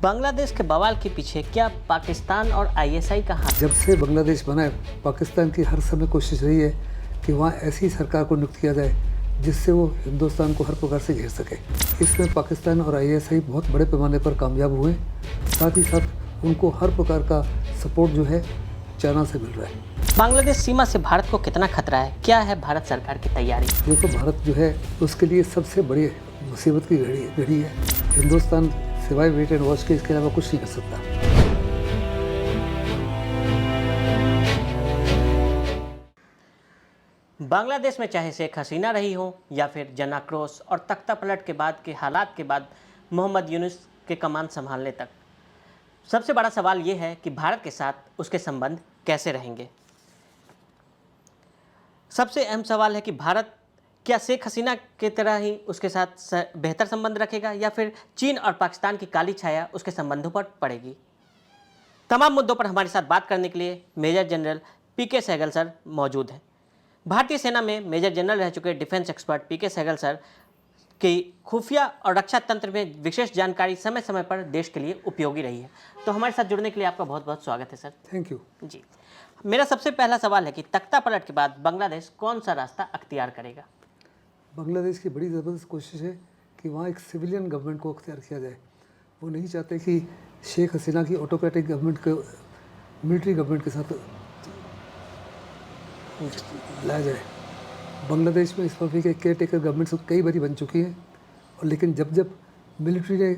बांग्लादेश के बवाल के पीछे क्या पाकिस्तान और आईएसआई का हाथ? जब से बांग्लादेश बना है, पाकिस्तान की हर समय कोशिश रही है कि वहाँ ऐसी सरकार को नियुक्त किया जाए जिससे वो हिंदुस्तान को हर प्रकार से घेर सके। इसमें पाकिस्तान और आईएसआई बहुत बड़े पैमाने पर कामयाब हुए। साथ ही साथ उनको हर प्रकार का सपोर्ट जो है चाइना से मिल रहा है। बांग्लादेश सीमा से भारत को कितना खतरा है? क्या है भारत सरकार की तैयारी? देखो, भारत जो है उसके लिए सबसे बड़ी मुसीबत की घड़ी है। हिंदुस्तान सिवाय वेट एंड वॉच के इसके अलावा कुछ नहीं कर सकता। बांग्लादेश में चाहे शेख हसीना रही हो या फिर जन आक्रोश और तख्ता पलट के बाद के हालात के बाद मोहम्मद यूनुस के कमान संभालने तक, सबसे बड़ा सवाल ये है कि भारत के साथ उसके संबंध कैसे रहेंगे। सबसे अहम सवाल है कि भारत क्या शेख हसीना की तरह ही उसके साथ बेहतर संबंध रखेगा या फिर चीन और पाकिस्तान की काली छाया उसके संबंधों पर पड़ेगी। तमाम मुद्दों पर हमारे साथ बात करने के लिए मेजर जनरल पीके सहगल सर मौजूद हैं। भारतीय सेना में मेजर जनरल रह चुके डिफेंस एक्सपर्ट पीके सहगल सर की खुफिया और रक्षा तंत्र में विशेष जानकारी समय समय पर देश के लिए उपयोगी रही है। तो हमारे साथ जुड़ने के लिए आपका बहुत बहुत स्वागत है सर। थैंक यू जी, मेरा सबसे पहला सवाल है कि तख्ता पलट के बाद बांग्लादेश कौन सा रास्ता अख्तियार करेगा? बांग्लादेश की बड़ी ज़बरदस्त कोशिश है कि वहाँ एक सिविलियन गवर्नमेंट को अख्तियार किया जाए। वो नहीं चाहते कि शेख हसीना की ऑटोक्रेटिक गवर्नमेंट को मिलिट्री गवर्नमेंट के साथ लाया जाए। बांग्लादेश में इस वक्त के केयर टेकर गवर्नमेंट कई बारी बन चुकी है, और लेकिन जब जब मिलिट्री ने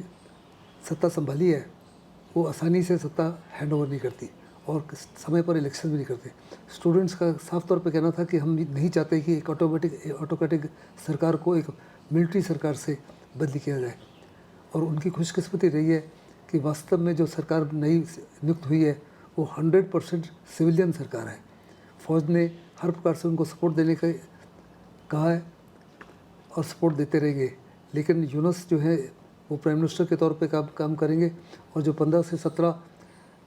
सत्ता संभाली है वो आसानी से सत्ता हैंड ओवर नहीं करती और समय पर इलेक्शन भी नहीं करते। स्टूडेंट्स का साफ तौर पे कहना था कि हम नहीं चाहते कि एक ऑटोक्रेटिक सरकार को एक मिलिट्री सरकार से बदली किया जाए, और उनकी खुशकिस्मती रही है कि वास्तव में जो सरकार नई नियुक्त हुई है वो 100% सिविलियन सरकार है। फ़ौज ने हर प्रकार से उनको सपोर्ट देने का कहा है और सपोर्ट देते रहेंगे, लेकिन यूनुस जो है वो प्राइम मिनिस्टर के तौर पे काम करेंगे, और जो 15 से 17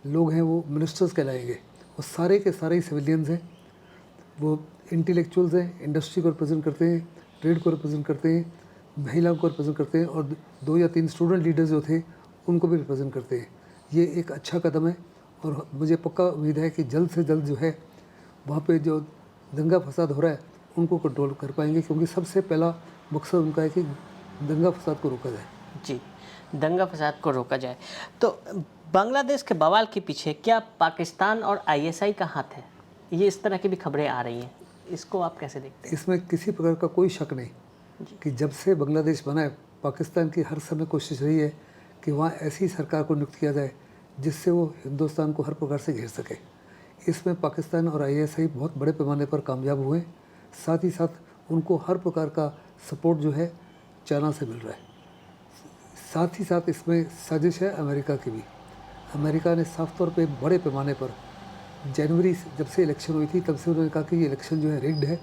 लोग हैं वो मिनिस्टर्स कहलाएंगे। वो सारे के सारे ही सिविलियंस हैं। वो इंटेलेक्चुअल्स हैं, इंडस्ट्री को रिप्रेजेंट करते हैं, ट्रेड को रिप्रेजेंट करते हैं, महिलाओं को रिप्रेजेंट करते हैं, और 2 या 3 स्टूडेंट लीडर्स जो थे उनको भी रिप्रेजेंट करते हैं। ये एक अच्छा कदम है, और मुझे पक्का उम्मीद है कि जल्द से जल्द जो है वहाँ पे जो दंगा फसाद हो रहा है उनको कंट्रोल कर पाएंगे, क्योंकि सबसे पहला मकसद उनका है कि दंगा फसाद को रोका जाए। जी, दंगा फसाद को रोका जाए। तो बांग्लादेश के बवाल के पीछे क्या पाकिस्तान और आईएसआई का हाथ है? ये इस तरह की भी खबरें आ रही हैं, इसको आप कैसे देखते हैं? इसमें किसी प्रकार का कोई शक नहीं कि जब से बांग्लादेश बना है, पाकिस्तान की हर समय कोशिश रही है कि वहाँ ऐसी सरकार को नियुक्त किया जाए जिससे वो हिंदुस्तान को हर प्रकार से घेर सके। इसमें पाकिस्तान और आईएसआई बहुत बड़े पैमाने पर कामयाब हुए। साथ ही साथ उनको हर प्रकार का सपोर्ट जो है चाइना से मिल रहा है। साथ ही साथ इसमें साजिश है अमेरिका की भी। अमेरिका ने साफ तौर पे बड़े पैमाने पर जनवरी जब से इलेक्शन हुई थी तब से उन्होंने कहा कि ये इलेक्शन जो है रिग्ड है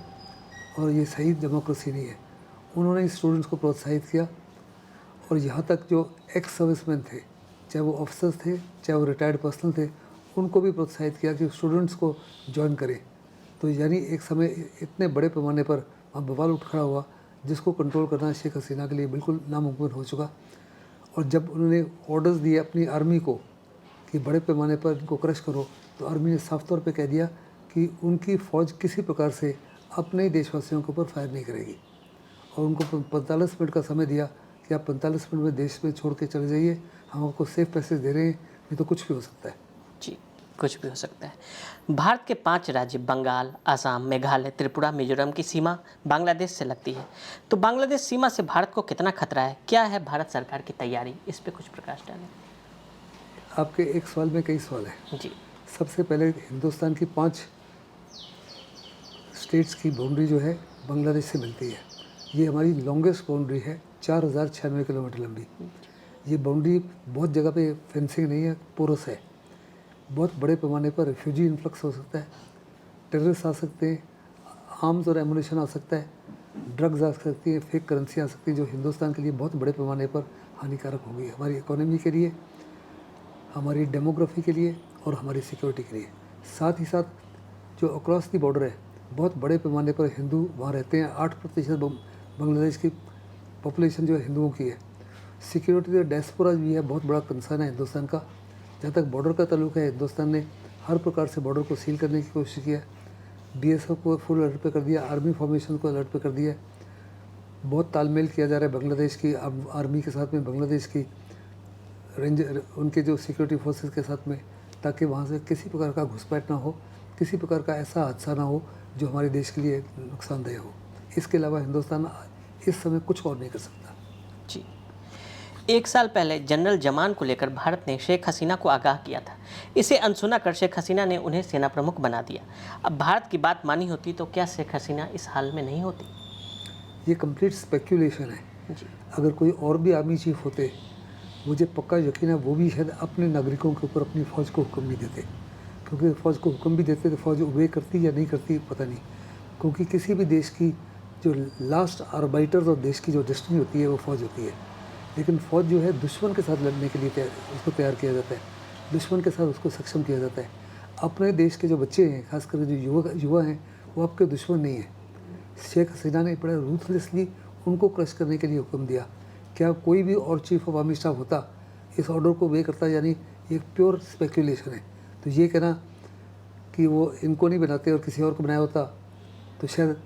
और ये सही डेमोक्रेसी नहीं है। उन्होंने स्टूडेंट्स को प्रोत्साहित किया, और यहाँ तक जो एक्स सर्विसमैन थे, चाहे वो ऑफिसर्स थे चाहे वो रिटायर्ड पर्सनल थे, उनको भी प्रोत्साहित किया कि स्टूडेंट्स को ज्वाइन करें। तो यानी एक समय इतने बड़े पैमाने पर वहाँ बवाल उठ खड़ा हुआ जिसको कंट्रोल करना शेख हसीना के लिए बिल्कुल नामुमकिन हो चुका। और जब उन्होंने ऑर्डर्स दिए अपनी आर्मी को कि बड़े पैमाने पर इनको क्रश करो, तो आर्मी ने साफ तौर पे कह दिया कि उनकी फ़ौज किसी प्रकार से अपने ही देशवासियों के ऊपर फायर नहीं करेगी, और उनको 45 मिनट का समय दिया कि आप 45 मिनट में देश में छोड़ के चले जाइए, हम आपको सेफ पैसेज दे रहे हैं, नहीं तो कुछ भी हो सकता है। जी, कुछ भी हो सकता है। भारत के 5 राज्य बंगाल, असम, मेघालय, त्रिपुरा, मिजोरम की सीमा बांग्लादेश से लगती है। तो बांग्लादेश सीमा से भारत को कितना खतरा है? क्या है भारत सरकार की तैयारी? इस पे कुछ प्रकाश डालें। आपके एक सवाल में कई सवाल हैं। जी, सबसे पहले हिंदुस्तान की 5 स्टेट्स की बाउंड्री जो है बांग्लादेश से मिलती है। ये हमारी लॉन्गेस्ट बाउंड्री है, 4096 किलोमीटर लंबी। ये बाउंड्री बहुत जगह पे फेंसिंग नहीं है, पोरस है। बहुत बड़े पैमाने पर रिफ्यूजी इन्फ्लक्स हो सकता है, टेररिस्ट आ सकते हैं, आर्म्स और एमुनेशन आ सकता है, ड्रग्स आ सकती है, फेक करेंसी आ सकती है, जो हिंदुस्तान के लिए बहुत बड़े पैमाने पर हानिकारक होगी, हमारी इकोनॉमी के लिए, हमारी डेमोग्राफी के लिए और हमारी सिक्योरिटी के लिए। साथ ही साथ जो अक्रॉस दी बॉर्डर है, बहुत बड़े पैमाने पर हिंदू वहाँ रहते हैं। 8% बांग्लादेश की पॉपुलेशन जो है हिंदुओं की है। सिक्योरिटी का डायस्पोरा भी है, बहुत बड़ा कंसर्न है हिंदुस्तान का। जहाँ तक बॉर्डर का ताल्लुक है, हिंदुस्तान ने हर प्रकार से बॉर्डर को सील करने की कोशिश की है। बीएसएफ को फुल अलर्ट पे कर दिया, आर्मी फॉर्मेशन को अलर्ट पे कर दिया। बहुत तालमेल किया जा रहा है बांग्लादेश की आर्मी के साथ में, बांग्लादेश की रेंजर उनके जो सिक्योरिटी फोर्सेस के साथ में, ताकि वहाँ से किसी प्रकार का घुसपैठ ना हो, किसी प्रकार का ऐसा हादसा ना हो जो हमारे देश के लिए नुकसानदेह हो। इसके अलावा हिंदुस्तान इस समय कुछ और नहीं कर सकता। जी, 1 साल पहले जनरल जमान को लेकर भारत ने शेख हसीना को आगाह किया था। इसे अनसुना कर शेख हसीना ने उन्हें सेना प्रमुख बना दिया। अब भारत की बात मानी होती तो क्या शेख हसीना इस हाल में नहीं होती? ये कंप्लीट स्पेक्यूलेशन है। जी, अगर कोई और भी आर्मी चीफ होते, मुझे पक्का यकीन है वो भी शायद अपने नागरिकों के ऊपर अपनी फ़ौज को हुक्म नहीं देते, क्योंकि फ़ौज को हुक्म भी देते तो फ़ौज ओबे करती या नहीं करती पता नहीं। क्योंकि किसी भी देश की जो लास्ट आर्बाइटर्स और देश की जो डेस्टिनी होती है वो फ़ौज होती है। लेकिन फ़ौज जो है दुश्मन के साथ लड़ने के लिए उसको तैयार किया जाता है, दुश्मन के साथ उसको सक्षम किया जाता है। अपने देश के जो बच्चे हैं, खासकर जो युवा हैं, वो आपके दुश्मन नहीं हैं। शेख हसीना ने बड़े रूथलेसली उनको क्रश करने के लिए हुक्म दिया। क्या कोई भी और चीफ ऑफ आर्मी स्टाफ होता इस ऑर्डर को वे करता? यानी एक प्योर स्पेक्यूलेशन है। तो ये कहना कि वो इनको नहीं बनाते और किसी और को बनाया होता तो शायद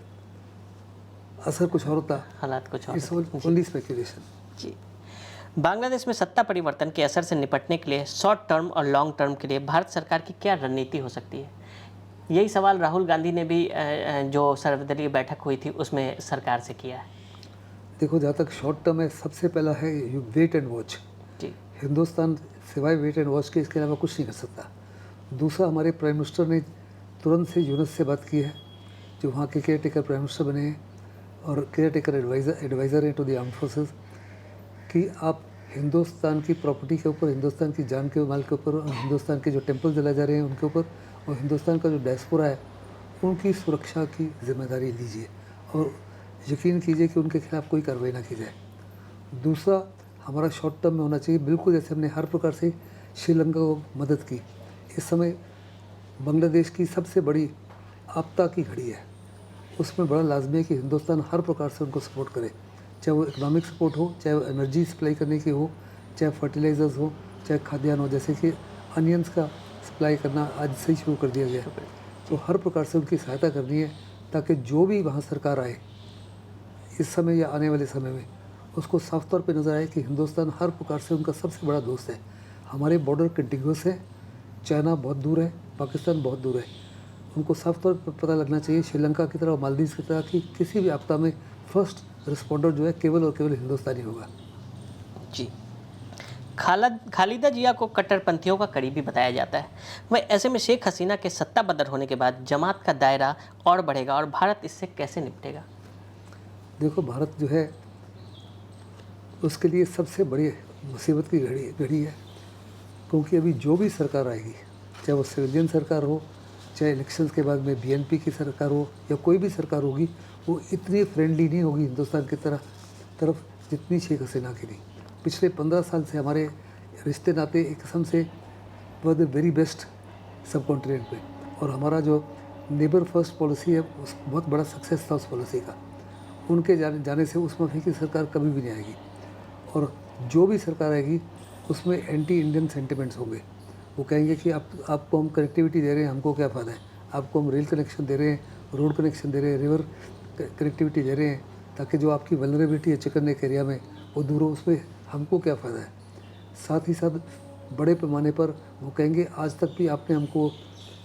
असर कुछ और होता। हालात कुछ और इट्स होते। Only speculation. जी, बांग्लादेश में सत्ता परिवर्तन के असर से निपटने के लिए शॉर्ट टर्म और लॉन्ग टर्म के लिए भारत सरकार की क्या रणनीति हो सकती है? यही सवाल राहुल गांधी ने भी जो सर्वदलीय बैठक हुई थी उसमें सरकार से किया है। देखो, जहाँ तक शॉर्ट टर्म है, सबसे पहला है यू वेट एंड वॉच। जी, हिंदुस्तान सिवाय वेट एंड वॉच के इसके अलावा कुछ नहीं कर सकता। दूसरा, हमारे प्राइम मिनिस्टर ने तुरंत से यूनुस से बात की है, जो वहाँ के केयर टेकर प्राइम मिनिस्टर बने हैं और केयर टेकर एडवाइज़र हैं टू द आर्म्ड फोर्सेस, कि आप हिंदुस्तान की प्रॉपर्टी के ऊपर, हिंदुस्तान की जान के माल के ऊपर, और हिंदुस्तान के जो टेम्पल जलाए जा रहे हैं उनके ऊपर, और हिंदुस्तान का जो डायस्पोरा है उनकी सुरक्षा की जिम्मेदारी लीजिए और यकीन कीजिए कि उनके खिलाफ़ कोई कार्रवाई ना की जाए। दूसरा, हमारा शॉर्ट टर्म में होना चाहिए, बिल्कुल जैसे हमने हर प्रकार से श्रीलंका को मदद की। इस समय बांग्लादेश की सबसे बड़ी आपदा की घड़ी है, उसमें बड़ा लाजमी है कि हिंदुस्तान हर प्रकार से उनको सपोर्ट करे, चाहे वो इकोनॉमिक सपोर्ट हो, चाहे वो एनर्जी सप्लाई करने की हो, चाहे फर्टिलाइज़र्स हो, चाहे खाद्यान्न हो, जैसे कि अनियंस का सप्लाई करना आज से ही शुरू कर दिया गया है। तो हर प्रकार से उनकी सहायता करनी है, ताकि जो भी वहाँ सरकार आए इस समय या आने वाले समय में, उसको साफ तौर पे नज़र आए कि हिंदुस्तान हर प्रकार से उनका सबसे बड़ा दोस्त है। हमारे बॉर्डर कंटिन्यूस है, चाइना बहुत दूर है, पाकिस्तान बहुत दूर है। उनको साफ तौर पर पता लगना चाहिए, श्रीलंका की तरह और मालदीव की तरह, कि किसी भी आपदा में फर्स्ट रिस्पॉन्डर जो है केवल और केवल हिंदुस्तानी होगा। जी, खालिदा जिया को कट्टरपंथियों का करीबी बताया जाता है। वह ऐसे में शेख हसीना के सत्ता बदर होने के बाद जमात का दायरा और बढ़ेगा और भारत इससे कैसे निपटेगा? देखो, भारत जो है उसके लिए सबसे बड़ी मुसीबत की घड़ी है, क्योंकि अभी जो भी सरकार आएगी, चाहे वो सिविलियन सरकार हो, चाहे इलेक्शंस के बाद में बीएनपी की सरकार हो, या कोई भी सरकार होगी, वो इतनी फ्रेंडली नहीं होगी हिंदुस्तान की तरफ जितनी शेख हसीना की थी। पिछले 15 साल से हमारे रिश्ते नाते एक किस्म से वर द वेरी बेस्ट सब कॉन्टिनेंट पे, और हमारा जो नेबर फर्स्ट पॉलिसी है उस बहुत बड़ा सक्सेस था उस पॉलिसी का। उनके जाने से उस माफी की सरकार कभी भी नहीं आएगी, और जो भी सरकार आएगी उसमें एंटी इंडियन सेंटिमेंट्स होंगे। वो कहेंगे कि आपको हम कनेक्टिविटी दे रहे हैं, हमको क्या फ़ायदा है, आपको हम रेल कनेक्शन दे रहे हैं, रोड कनेक्शन दे रहे हैं, रिवर कनेक्टिविटी दे रहे हैं, ताकि जो आपकी वल्नरेबिलिटी है चिकन नेक एरिया में वो दूर हो, उसमें हमको क्या फ़ायदा है। साथ ही साथ बड़े पैमाने पर वो कहेंगे, आज तक भी आपने हमको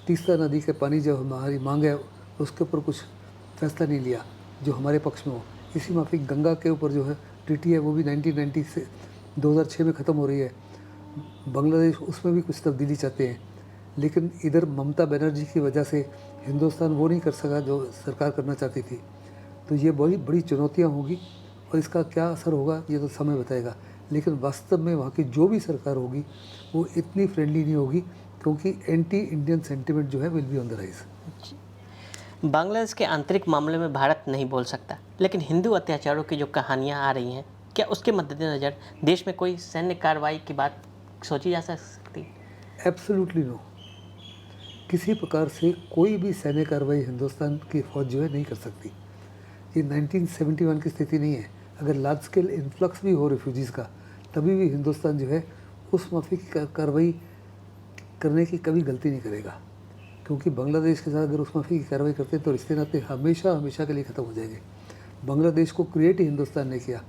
तीस्ता नदी के पानी जो हमारी मांग है उसके ऊपर कुछ फैसला नहीं लिया जो हमारे पक्ष में हो। इसी माफिक गंगा के ऊपर जो है ट्रीटी है वो भी 1990 से 2006 में ख़त्म हो रही है। बांग्लादेश उसमें भी कुछ तब्दीली चाहते हैं, लेकिन इधर ममता बनर्जी की वजह से हिंदुस्तान वो नहीं कर सका जो सरकार करना चाहती थी। तो ये बड़ी बड़ी चुनौतियाँ होगी, और इसका क्या असर होगा ये तो समय बताएगा। लेकिन वास्तव में वहाँ की जो भी सरकार होगी वो इतनी फ्रेंडली नहीं होगी, क्योंकि एंटी इंडियन सेंटिमेंट जो है will be on the rise. Bangladesh के आंतरिक मामले में भारत नहीं बोल सकता, लेकिन हिंदू अत्याचारों की जो कहानियां आ रही हैं, क्या उसके मद्देनज़र देश में कोई सैन्य कार्रवाई की बात सोची जा सकती? Absolutely no. किसी प्रकार से कोई भी सैन्य कार्रवाई हिंदुस्तान की फ़ौज जो है नहीं कर सकती। ये 1971 की स्थिति नहीं है। अगर लार्ज स्केल इन्फ्लक्स भी हो रिफ्यूजीज़ का, तभी भी हिंदुस्तान जो है उस माफ़ी की कार्रवाई करने की कभी गलती नहीं करेगा, क्योंकि बांग्लादेश के साथ अगर उस माफ़ी की कार्रवाई करते तो रिश्ते नाते हमेशा हमेशा के लिए ख़त्म हो जाएंगे। बांग्लादेश को क्रिएट ही हिंदुस्तान ने किया,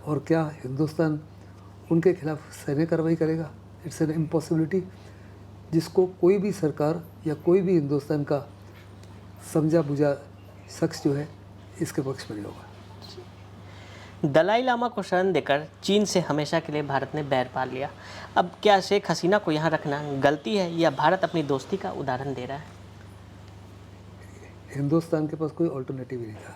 और क्या हिंदुस्तान उनके खिलाफ सैन्य कार्रवाई करेगा? इट्स एन इम्पॉसिबिलिटी, जिसको कोई भी सरकार या कोई भी हिंदुस्तान का समझा बुझा शख्स जो है इसके पक्ष में नहीं होगा। दलाई लामा को शरण देकर चीन से हमेशा के लिए भारत ने बैर पाल लिया। अब क्या शेख हसीना को यहाँ रखना गलती है या भारत अपनी दोस्ती का उदाहरण दे रहा है? हिंदुस्तान के पास कोई ऑल्टरनेटिव ही नहीं था।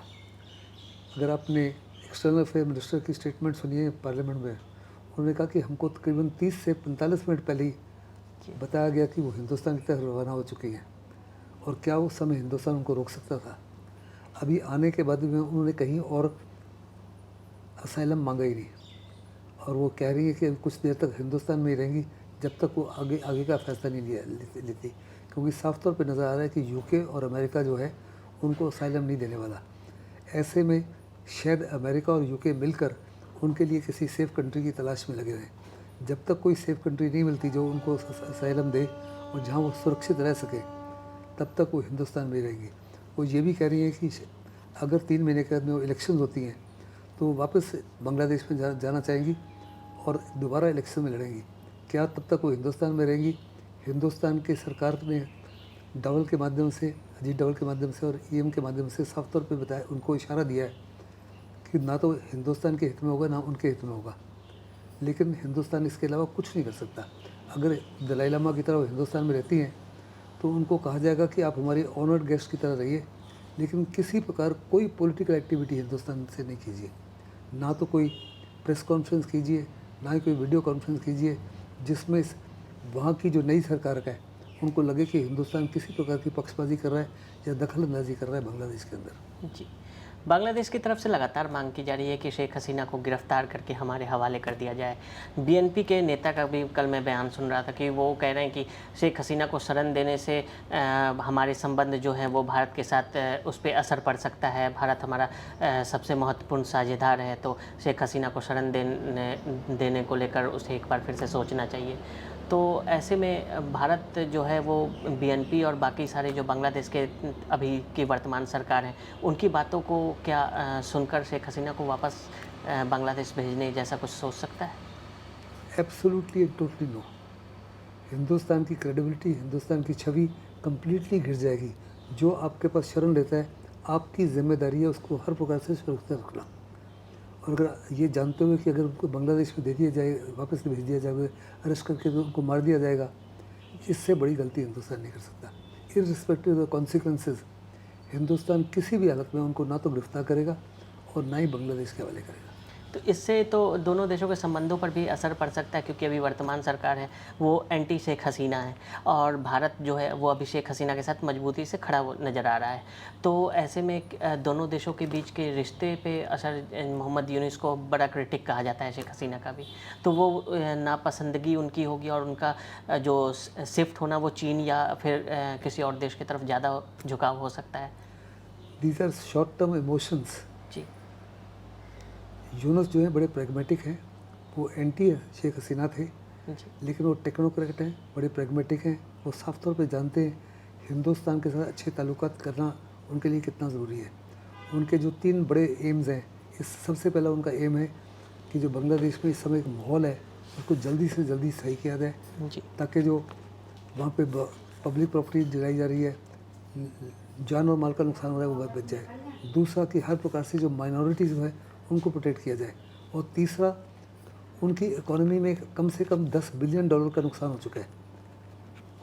अगर आपने एक्सटर्नल अफेयर मिनिस्टर की स्टेटमेंट सुनी है पार्लियामेंट में, उन्होंने कहा कि हमको तकरीबन 30 से 45 मिनट पहले ही बताया गया कि वो हिंदुस्तान की तरफ रवाना हो चुकी हैं, और क्या उस समय हिंदुस्तान उनको रोक सकता था? अभी आने के बाद में उन्होंने कहीं और असाइलम मांगा ही नहीं, और वो कह रही है कि कुछ देर तक हिंदुस्तान में ही रहेंगी जब तक वो आगे का फैसला नहीं लेती, क्योंकि साफ तौर पे नज़र आ रहा है कि यूके और अमेरिका जो है उनको असाइलम नहीं देने वाला। ऐसे में शायद अमेरिका और यूके मिलकर उनके लिए किसी सेफ़ कंट्री की तलाश में लगे रहें। जब तक कोई सेफ़ कंट्री नहीं मिलती जो उनको असाइलम दे और जहाँ वो सुरक्षित रह सके, तब तक वो हिंदुस्तान में रहेंगी। वो ये भी कह रही हैं कि अगर 3 महीने के बाद में वो इलेक्शन होती हैं तो वापस बांग्लादेश में जाना चाहेंगी और दोबारा इलेक्शन में लड़ेंगी। क्या तब तक वो हिंदुस्तान में रहेंगी? हिंदुस्तान की सरकार ने डबल के माध्यम से, अजीत डबल के माध्यम से और ईएम के माध्यम से साफ तौर पे बताया, उनको इशारा दिया है कि ना तो हिंदुस्तान के हित में होगा ना उनके हित में होगा, लेकिन हिंदुस्तान इसके अलावा कुछ नहीं कर सकता। अगर दलाई लामा की तरह हिंदुस्तान में रहती हैं तो उनको कहा जाएगा कि आप हमारी ऑनर्ड गेस्ट की तरह रहिए, लेकिन किसी प्रकार कोई पॉलिटिकल एक्टिविटी हिंदुस्तान से नहीं कीजिए। ना तो कोई प्रेस कॉन्फ्रेंस कीजिए, ना ही कोई वीडियो कॉन्फ्रेंस कीजिए जिसमें वहाँ की जो नई सरकार का है उनको लगे कि हिंदुस्तान किसी प्रकार की पक्षपाती कर रहा है या दखल अंदाजी कर रहा है बांग्लादेश के अंदर। जी, बांग्लादेश की तरफ से लगातार मांग की जा रही है कि शेख हसीना को गिरफ्तार करके हमारे हवाले कर दिया जाए। बीएनपी के नेता का भी कल मैं बयान सुन रहा था कि वो कह रहे हैं कि शेख हसीना को शरण देने से हमारे संबंध जो हैं वो भारत के साथ उस पर असर पड़ सकता है। भारत हमारा सबसे महत्वपूर्ण साझेदार है, तो शेख हसीना को शरण देने को लेकर उसे एक बार फिर से सोचना चाहिए। तो ऐसे में भारत जो है वो बीएनपी और बाकी सारे जो बांग्लादेश के अभी की वर्तमान सरकार हैं उनकी बातों को क्या सुनकर शेख हसीना को वापस बांग्लादेश भेजने जैसा कुछ सोच सकता है? Absolutely and totally no. Hindustan की क्रेडिबिलिटी, हिंदुस्तान की छवि कम्प्लीटली गिर जाएगी। जो आपके पास शरण लेता है, आपकी जिम्मेदारी है उसको हर प्रकार से सुरक्षित रखना। और अगर ये जानते हुए कि अगर उनको बांग्लादेश में दे दिया जाए, वापस भेज दिया जाएगा, अरेस्ट करके तो उनको मार दिया जाएगा, इससे बड़ी गलती हिंदुस्तान नहीं कर सकता। Irrespective of the consequences, Hindustan किसी भी हालत में उनको ना तो गिरफ्तार करेगा और ना ही बांग्लादेश के हवाले करेगा। तो इससे तो दोनों देशों के संबंधों पर भी असर पड़ सकता है, क्योंकि अभी वर्तमान सरकार है वो एंटी शेख हसीना है और भारत जो है वो अभी शेख हसीना के साथ मजबूती से खड़ा नज़र आ रहा है। तो ऐसे में दोनों देशों के बीच के रिश्ते पे असर, मोहम्मद यूनुस को बड़ा क्रिटिक कहा जाता है शेख हसीना का भी, तो वो नापसंदगी उनकी होगी और उनका जो शिफ्ट होना वो चीन या फिर किसी और देश की तरफ ज़्यादा झुकाव हो सकता है। These are short term emotions. जी, यूनुस जो है बड़े प्रैग्मेटिक हैं, वो एंटी शेख हसीना थे, जी, लेकिन वो टेक्नोक्रेट हैं, बड़े प्रैग्मेटिक हैं। वो साफ तौर पे जानते हैं हिंदुस्तान के साथ अच्छे ताल्लुकात करना उनके लिए कितना ज़रूरी है। उनके जो 3 बड़े एम्स हैं, इस सबसे पहला उनका एम है कि जो बांग्लादेश में इस समय एक माहौल है उसको जल्दी से जल्दी सही किया जाए, जी, ताकि जो वहाँ पे पब्लिक प्रॉपर्टी जलाई जा रही है, जान और माल का नुकसान हो रहा है, वो बच जाए। दूसरा कि हर प्रकार से जो माइनॉरिटीज़ है उनको प्रोटेक्ट किया जाए। और तीसरा, उनकी इकोनॉमी में कम से कम $10 बिलियन का नुकसान हो चुका है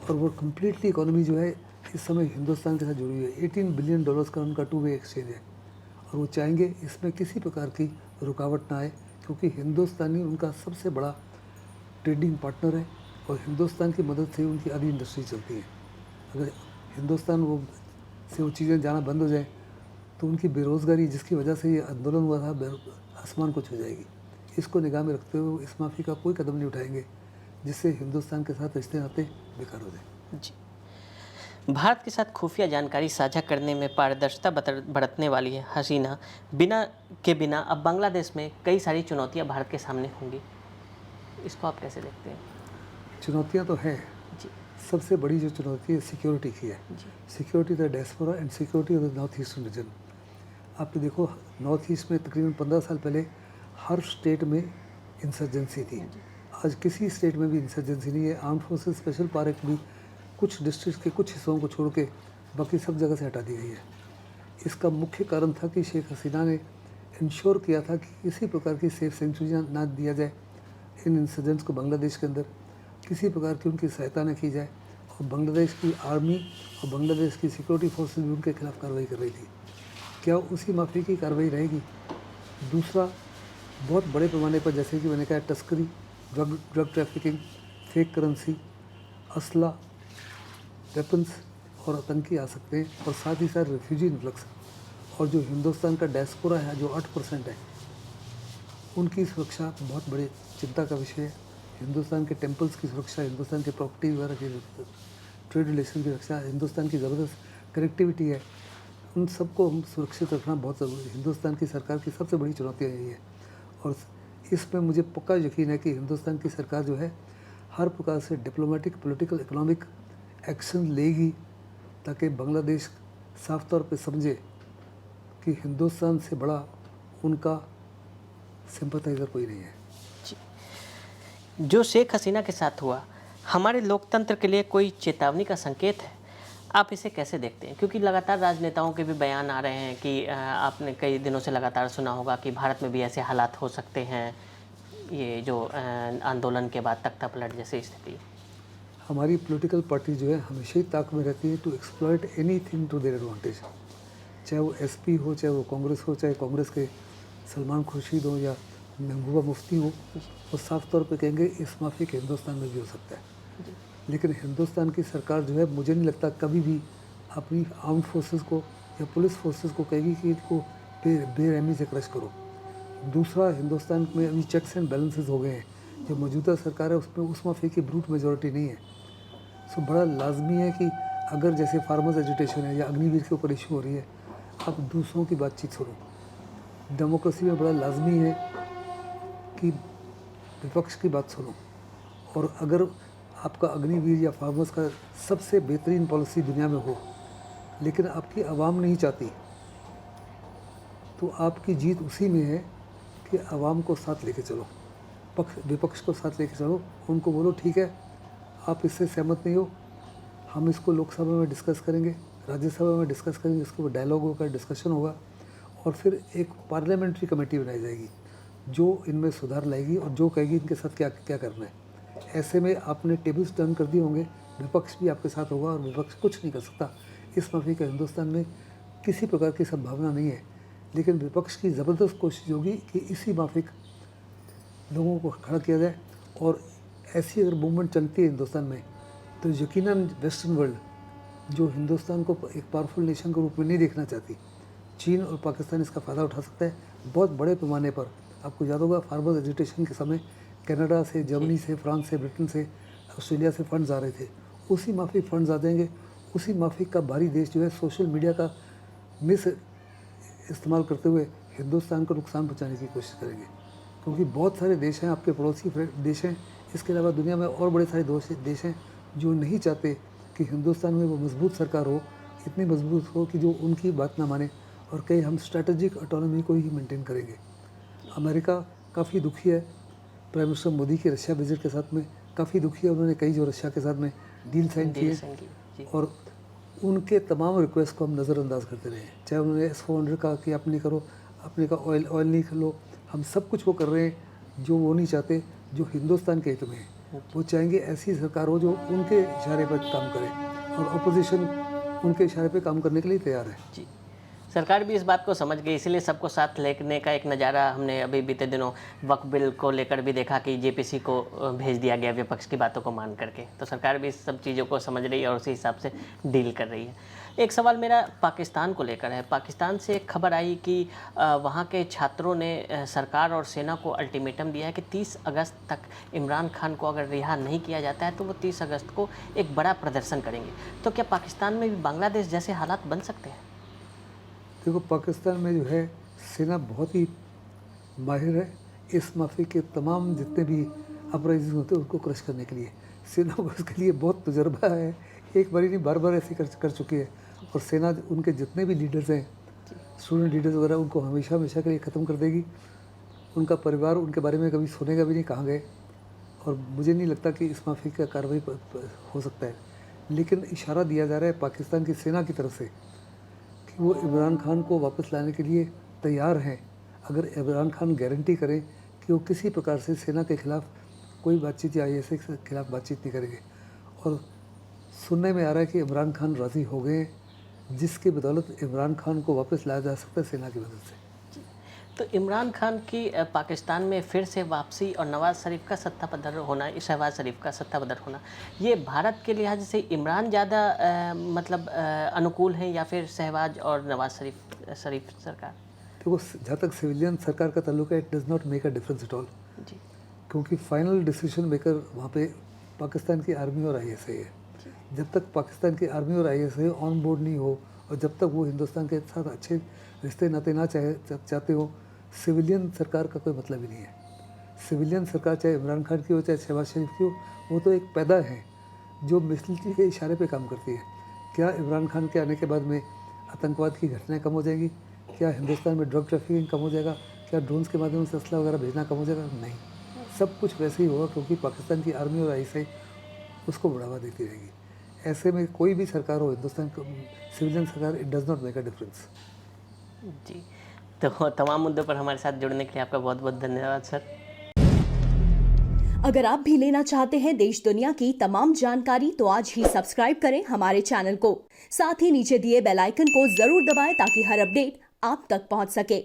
और वो कम्प्लीटली इकोनॉमी जो है इस समय हिंदुस्तान के साथ जुड़ी हुई है। $18 बिलियन का उनका 2-वे एक्सचेंज है और वो चाहेंगे इसमें किसी प्रकार की रुकावट ना आए, क्योंकि हिंदुस्तानी उनका सबसे बड़ा ट्रेडिंग पार्टनर है और हिंदुस्तान की मदद से उनकी आधी इंडस्ट्री चलती है। अगर हिंदुस्तान से वो चीज़ें जाना बंद हो जाए तो उनकी बेरोज़गारी, जिसकी वजह से ये आंदोलन हुआ था, आसमान को छू जाएगी। इसको निगाह में रखते हुए इस माफ़ी का कोई कदम नहीं उठाएंगे जिससे हिंदुस्तान के साथ रिश्ते नाते बेकार हो जाए। जी। भारत के साथ खुफिया जानकारी साझा करने में पारदर्शिता बरतने वाली है हसीना बिना अब बांग्लादेश में कई सारी चुनौतियां भारत के सामने होंगी। इसको आप कैसे देखते हैं? चुनौतियाँ तो हैं। जी। सबसे बड़ी जो चुनौती है सिक्योरिटी की है। जी। Security the diaspora and security of the north eastern region. आपने देखो नॉर्थ ईस्ट में तकरीबन 15 साल पहले हर स्टेट में इंसर्जेंसी थी। आज किसी स्टेट में भी इंसर्जेंसी नहीं है। आर्म फोर्सेस स्पेशल पार्क भी कुछ डिस्ट्रिक्ट के कुछ हिस्सों को छोड़ के बाकी सब जगह से हटा दी गई है। इसका मुख्य कारण था कि शेख हसीना ने इंश्योर किया था कि किसी प्रकार की सेफ सेंचुरी ना दिया जाए इन इंसर्जेंट्स को बांग्लादेश के अंदर, किसी प्रकार की उनकी सहायता न की जाए, और बांग्लादेश की आर्मी और बांग्लादेश की सिक्योरिटी फोर्सेस भी उनके खिलाफ कार्रवाई कर रही थी। क्या उसी माफी की कार्रवाई रहेगी? दूसरा, बहुत बड़े पैमाने पर जैसे कि मैंने कहा तस्करी, ड्रग ट्रैफिकिंग, फेक करेंसी, असला, वेपन्स और आतंकी आ सकते हैं, और साथ ही साथ रेफ्यूजी इन्फ्लक्स और जो हिंदुस्तान का डायस्पोरा है जो 8% है, उनकी सुरक्षा बहुत बड़ी चिंता का विषय है। हिंदुस्तान के टेम्पल्स की सुरक्षा, हिंदुस्तान के प्रॉपर्टी वगैरह की, ट्रेड रिलेशन की रक्षा, हिंदुस्तान की ज़बरदस्त कनेक्टिविटी है, उन सबको हम सुरक्षित रखना बहुत ज़रूरी है। हिंदुस्तान की सरकार की सबसे बड़ी चुनौतियाँ यही है, और इसमें मुझे पक्का यकीन है कि हिंदुस्तान की सरकार जो है हर प्रकार से डिप्लोमेटिक, पॉलिटिकल, इकोनॉमिक एक्शन लेगी ताकि बांग्लादेश साफ तौर पे समझे कि हिंदुस्तान से बड़ा उनका सिंपथाइज़र कोई नहीं है। जो शेख हसीना के साथ हुआ हमारे लोकतंत्र के लिए कोई चेतावनी का संकेत है? आप इसे कैसे देखते हैं? क्योंकि लगातार राजनेताओं के भी बयान आ रहे हैं कि आपने कई दिनों से लगातार सुना होगा कि भारत में भी ऐसे हालात हो सकते हैं, ये जो आंदोलन के बाद तख्ता पलट जैसी स्थिति। हमारी पॉलिटिकल पार्टी जो है हमेशा ही ताक में रहती है to exploit anything to their advantage. चाहे वो एसपी हो, चाहे वो कांग्रेस हो, चाहे कांग्रेस के सलमान खुर्शीद हो या महबूबा मुफ्ती हो, वो साफ तौर पे कहेंगे इस माफी के हिंदुस्तान में भी हो सकता है। लेकिन हिंदुस्तान की सरकार जो है मुझे नहीं लगता कभी भी अपनी आर्म फोर्सेस को या पुलिस फोर्सेस को कहेगी कि इनको बेरहमी से क्रश करो। दूसरा, हिंदुस्तान में अभी चेक्स एंड बैलेंसेस हो गए हैं। जो मौजूदा सरकार है उसमें उस माफी की ब्रूट मेजॉरिटी नहीं है। सो बड़ा लाजमी है कि अगर जैसे फार्मर्स एजुटेशन है या अग्निवीर के ऊपर इशू हो रही है, आप दूसरों की बातचीत सुनो। डेमोक्रेसी में बड़ा लाजमी है कि विपक्ष की बात सुनो, और अगर आपका अग्निवीर या फार्मर्स का सबसे बेहतरीन पॉलिसी दुनिया में हो लेकिन आपकी आवाम नहीं चाहती, तो आपकी जीत उसी में है कि आवाम को साथ लेके चलो, विपक्ष को साथ लेके चलो, उनको बोलो ठीक है आप इससे सहमत नहीं हो, हम इसको लोकसभा में डिस्कस करेंगे, राज्यसभा में डिस्कस करेंगे, इसके ऊपर डायलॉग होगा, डिस्कशन होगा, और फिर एक पार्लियामेंट्री कमेटी बनाई जाएगी जो इनमें सुधार लाएगी और जो कहेगी इनके साथ क्या क्या करना है। ऐसे में आपने टेबल्स टर्न कर दिए होंगे, विपक्ष भी आपके साथ होगा और विपक्ष कुछ नहीं कर सकता। इस माफी का हिंदुस्तान में किसी प्रकार की संभावना नहीं है, लेकिन विपक्ष की ज़बरदस्त कोशिश होगी कि इसी माफिक लोगों को खड़ा किया जाए। और ऐसी अगर मूवमेंट चलती है हिंदुस्तान में तो यकीनन वेस्टर्न वर्ल्ड जो हिंदुस्तान को एक पावरफुल नेशन के रूप में नहीं देखना चाहती, चीन और पाकिस्तान इसका फ़ायदा उठा सकता है बहुत बड़े पैमाने पर। आपको याद होगा फार्मर्स एजुटेशन के समय कनाडा से, जर्मनी से, फ्रांस से, ब्रिटेन से, ऑस्ट्रेलिया से फंड्स आ रहे थे, उसी माफी फंड्स आ जाएंगे। उसी माफी का भारी देश जो है सोशल मीडिया का मिस इस्तेमाल करते हुए हिंदुस्तान को नुकसान पहुंचाने की कोशिश करेंगे, क्योंकि बहुत सारे देश हैं आपके पड़ोसी देश हैं, इसके अलावा दुनिया में और बड़े सारे देश हैं जो नहीं चाहते कि हिंदुस्तान में वो मजबूत सरकार हो, इतनी मजबूत हो कि जो उनकी बात ना माने और कहीं हम स्ट्रैटेजिक ऑटोनॉमी को ही मेंटेन करेंगे। अमेरिका काफ़ी दुखी है प्राइम मिनिस्टर मोदी के रशिया विजिट के साथ में, काफ़ी दुखी है। उन्होंने कई जो रशिया के साथ में डील साइन किए और उनके तमाम रिक्वेस्ट को हम नज़रअंदाज करते रहे। चाहे उन्होंने S-400 कहा कि आप नहीं करो, अपने का ऑयल नहीं लो, हम सब कुछ वो कर रहे हैं जो वो नहीं चाहते, जो हिंदुस्तान के हित में है। वो चाहेंगे ऐसी सरकार हो जो उनके इशारे पर काम करे, और अपोजिशन उनके इशारे पर काम करने के लिए तैयार है। जी, सरकार भी इस बात को समझ गई, इसीलिए सबको साथ लेने का एक नज़ारा हमने अभी बीते दिनों वक्फ बिल को लेकर भी देखा कि जेपीसी को भेज दिया गया विपक्ष की बातों को मान करके। तो सरकार भी इस सब चीज़ों को समझ रही है और उसी हिसाब से डील कर रही है। एक सवाल मेरा पाकिस्तान को लेकर है। पाकिस्तान से एक खबर आई कि वहाँ के छात्रों ने सरकार और सेना को अल्टीमेटम दिया है कि 30 अगस्त तक इमरान खान को अगर रिहा नहीं किया जाता है तो वो 30 अगस्त को एक बड़ा प्रदर्शन करेंगे। तो क्या पाकिस्तान में भी बांग्लादेश जैसे हालात बन सकते हैं? देखो, पाकिस्तान में जो है सेना बहुत ही माहिर है। इस माफी के तमाम जितने भी अपराधी होते हैं उनको क्रश करने के लिए। सेना को इसके लिए बहुत तजुर्बा है, एक बार ही नहीं बार बार ऐसे कर चुकी है। और सेना उनके जितने भी लीडर्स हैं, स्टूडेंट लीडर्स वगैरह, उनको हमेशा हमेशा के लिए ख़त्म कर देगी। उनका परिवार उनके बारे में कभी सुनेगा भी नहीं कहाँ गए। और मुझे नहीं लगता कि इस माफी का कार्रवाई हो सकता है, लेकिन इशारा दिया जा रहा है पाकिस्तान की सेना की तरफ से कि वो इमरान खान को वापस लाने के लिए तैयार हैं, अगर इमरान खान गारंटी करें कि वो किसी प्रकार से सेना के खिलाफ कोई बातचीत या ISI के खिलाफ बातचीत नहीं करेंगे। और सुनने में आ रहा है कि इमरान खान राज़ी हो गए, जिसकी बदौलत इमरान खान को वापस लाया जा सकता है सेना की मदद से। तो इमरान खान की पाकिस्तान में फिर से वापसी और नवाज़ शरीफ का सत्ता पदर होना, शहबाज शरीफ का सत्ता पदर होना, ये भारत के लिहाज से इमरान ज़्यादा मतलब अनुकूल हैं या फिर शहबाज और नवाज़ शरीफ सरकार? देखो, जहाँ तक सिविलियन सरकार का ताल्लुक है, it does not make a difference at all, जी, क्योंकि फाइनल डिसीजन मेकर वहाँ पे पाकिस्तान की आर्मी और ISI है। जब तक पाकिस्तान की आर्मी और ISI ऑन बोर्ड नहीं हो और जब तक वो हिंदुस्तान के साथ अच्छे रिश्ते नाते ना चाहते हो, सिविलियन सरकार का कोई मतलब ही नहीं है। सिविलियन सरकार चाहे इमरान खान की हो चाहे शहबाज शरीफ की हो, वो तो एक पैदा है जो मिलिट्री के इशारे पे काम करती है। क्या इमरान खान के आने के बाद में आतंकवाद की घटनाएं कम हो जाएंगी? क्या हिंदुस्तान में ड्रग ट्रैफिकिंग कम हो जाएगा? क्या ड्रोन्स के माध्यम से असला वगैरह भेजना कम हो जाएगा? नहीं, सब कुछ वैसे ही होगा, क्योंकि पाकिस्तान की आर्मी और ISI उसको बढ़ावा देती रहेगी। ऐसे में कोई भी सरकार हो, हिंदुस्तान सिविलियन सरकार, it does not make a difference. जी। तो तमाम मुद्दों पर हमारे साथ जुड़ने के लिए आपका बहुत बहुत धन्यवाद सर। अगर आप भी लेना चाहते हैं देश दुनिया की तमाम जानकारी, तो आज ही सब्सक्राइब करें हमारे चैनल को। साथ ही नीचे दिए बेल आइकन को जरूर दबाएं ताकि हर अपडेट आप तक पहुंच सके।